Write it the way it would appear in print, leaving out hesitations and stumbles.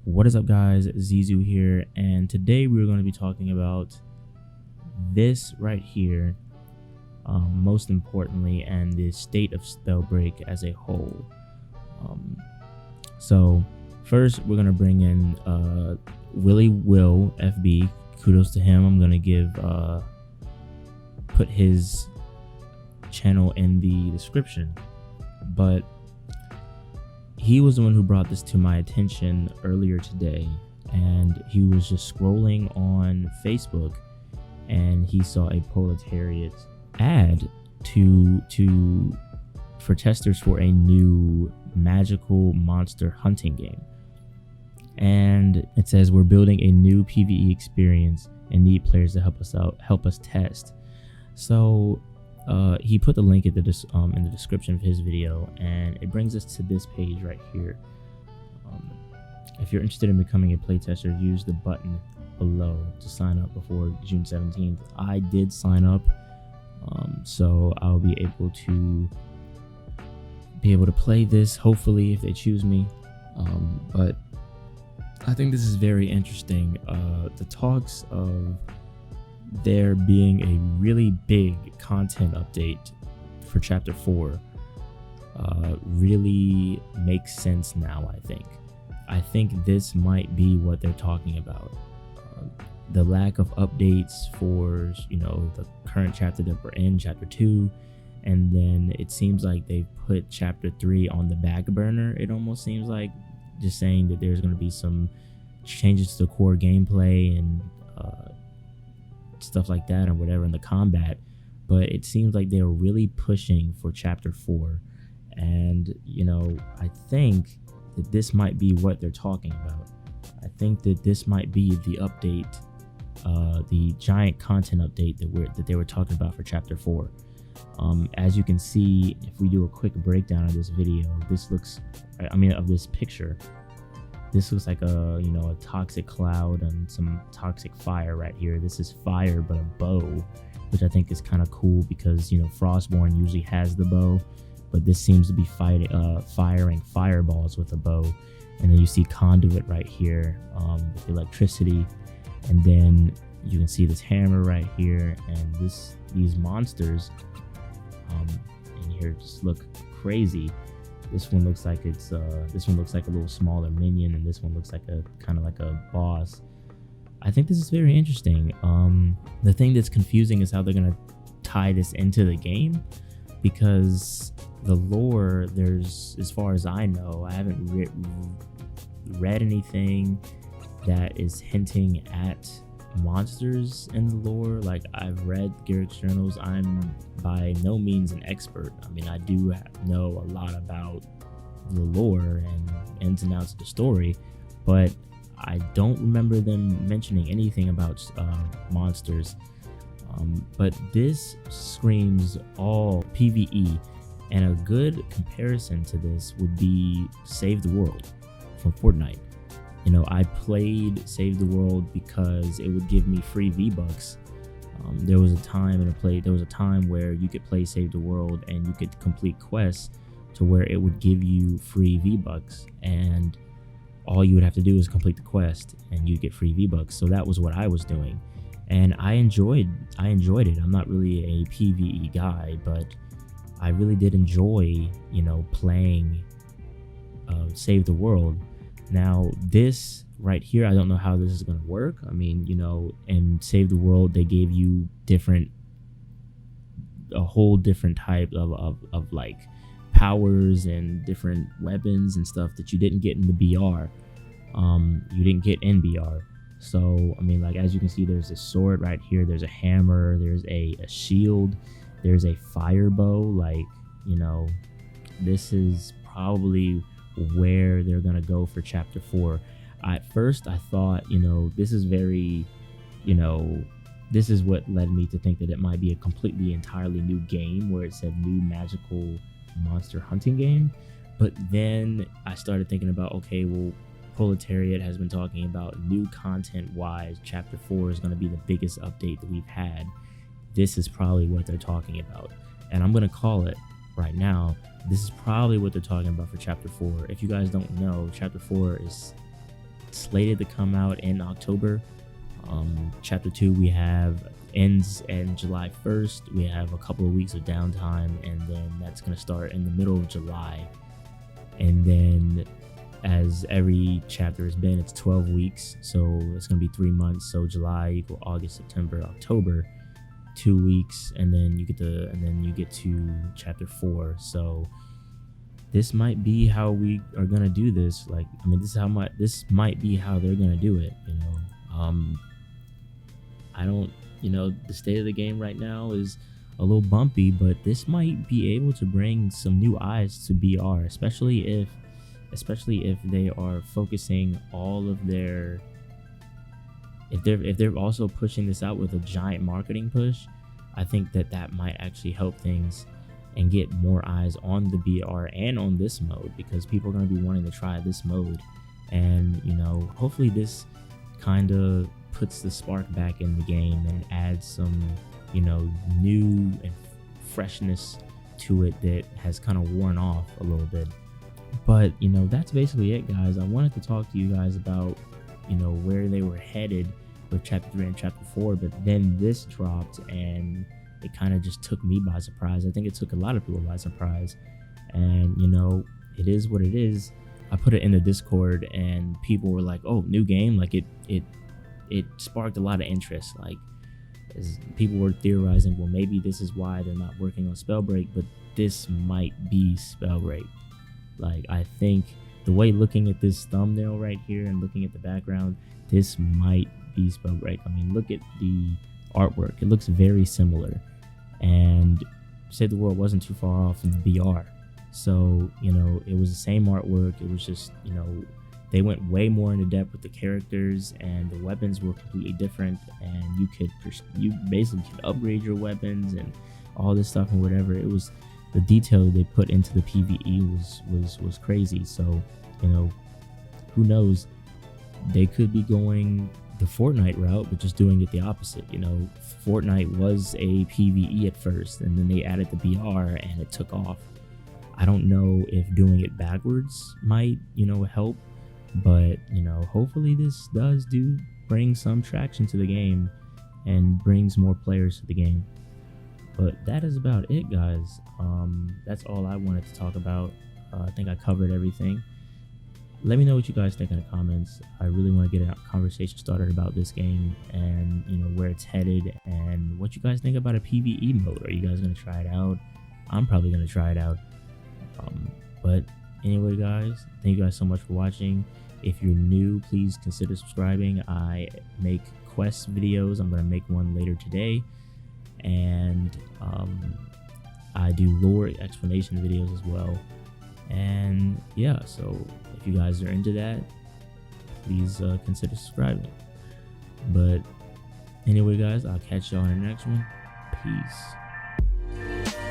What is up, guys? Zezuu here, and today we're going to be talking about this right here, most importantly, and the state of Spellbreak as a whole. So first we're going to bring in Willywill FB. Kudos to him. I'm going to give put his channel in the description, but he was the one who brought this to my attention earlier today, and he was just scrolling on Facebook and he saw a Proletariat ad for testers for a new magical monster hunting game. And it says, we're building a new PvE experience and need players to help us test. So he put the link in the description of his video, and it brings us to this page right here. If you're interested in becoming a playtester, use the button below to sign up before June 17th. I did sign up, so I'll be able to play this, hopefully, if they choose me. But I think this is very interesting. The talks of there being a really big content update for chapter 4 really makes sense now. I think this might be what they're talking about. The lack of updates for the current chapter that we're in, chapter 2, and then it seems like they've put chapter 3 on the back burner. It almost seems like just saying that there's going to be some changes to the core gameplay and stuff like that or whatever in the combat, but it seems like they were really pushing for chapter 4, and I think that this might be what they're talking about. I think that this might be the update, the giant content update that they were talking about for chapter 4. As you can see, if we do a quick breakdown of this video, of this picture, this looks like a toxic cloud and some toxic fire right here. This is fire, but a bow, which I think is kind of cool because Frostborn usually has the bow, but this seems to be firing fireballs with a bow. And then you see conduit right here, with electricity, and then you can see this hammer right here, and these monsters in here just look crazy. This one looks like a little smaller minion, and this one looks like a kind of like a boss. I think this is very interesting. The thing that's confusing is how they're gonna tie this into the game, because the lore, as far as I know, I haven't read anything that is hinting at monsters in the lore. Like, I've read Garrick's journals. I'm by no means an expert. I do know a lot about the lore and ins and outs of the story, but I don't remember them mentioning anything about monsters. But this screams all PvE, and a good comparison to this would be Save the World from Fortnite. I played Save the World because it would give me free V-Bucks. There was a time where you could play Save the World and you could complete quests to where it would give you free V-Bucks, and all you would have to do is complete the quest and you'd get free V-Bucks. So that was what I was doing, and I enjoyed it. I'm not really a PvE guy, but I really did enjoy playing Save the World. Now this right here, I don't know how this is going to work. In Save the World, they gave you a whole different type of like powers and different weapons and stuff that you didn't get in the BR. You didn't get in BR. So as you can see, there's a sword right here, there's a hammer, there's a shield, there's a fire bow. This is probably where they're gonna go for chapter 4. At first I thought this is this is what led me to think that it might be a completely entirely new game, where it said new magical monster hunting game. But then I started thinking about, okay, well, Proletariat has been talking about new content wise, chapter 4 is going to be the biggest update that we've had. This is probably what they're talking about, and I'm going to call it right now. This is probably what they're talking about for chapter 4. If you guys don't know, chapter 4 is slated to come out in October. Chapter 2 we have ends in July 1st. We have a couple of weeks of downtime, and then that's going to start in the middle of July. And then, as every chapter has been, it's 12 weeks, so it's going to be 3 months. So July equal August, September, October, 2 weeks, and then you get to chapter 4. So this might be how we are going to do this. Like, I mean, this might be how they're going to do it, you know. I don't, you know, the state of the game right now is a little bumpy, but this might be able to bring some new eyes to BR, especially if they are focusing all of their, if they're also pushing this out with a giant marketing push. I think that might actually help things and get more eyes on the BR and on this mode, because people are going to be wanting to try this mode. And, you know, hopefully this kind of puts the spark back in the game and adds some, you know, new and freshness to it that has kind of worn off a little bit. But, you know, that's basically it, guys. I wanted to talk to you guys about, you know, where they were headed with chapter 3 and chapter 4, but then this dropped and it kind of just took me by surprise. I think it took a lot of people by surprise, and, you know, it is what it is. I put it in the Discord and people were like, oh, new game. Like it sparked a lot of interest. Like, as people were theorizing, well, maybe this is why they're not working on Spellbreak, but this might be Spellbreak. Like, I think the way looking at this thumbnail right here and looking at the background, this might be Spellbreak. I mean, look at the artwork. It looks very similar. And Save the World wasn't too far off from the BR. So, you know, it was the same artwork. It was just, you know, they went way more into depth with the characters, and the weapons were completely different, and you basically could upgrade your weapons and all this stuff and whatever. It was, the detail they put into the PvE was crazy. So, you know, who knows, they could be going the Fortnite route, but just doing it the opposite. You know, Fortnite was a PvE at first, and then they added the BR and it took off. I don't know if doing it backwards might, you know, help, but, you know, hopefully this does bring some traction to the game and brings more players to the game. But that is about it, guys. That's all I wanted to talk about. I think I covered everything. Let me know what you guys think in the comments. I really want to get a conversation started about this game and, you know, where it's headed and what you guys think about a PvE mode. Are you guys going to try it out? I'm probably going to try it out. But anyway, guys, thank you guys so much for watching. If you're new, please consider subscribing. I make quest videos. I'm going to make one later today. And I do lore explanation videos as well. And yeah, so if you guys are into that, please consider subscribing. But anyway, guys, I'll catch y'all in the next one. Peace.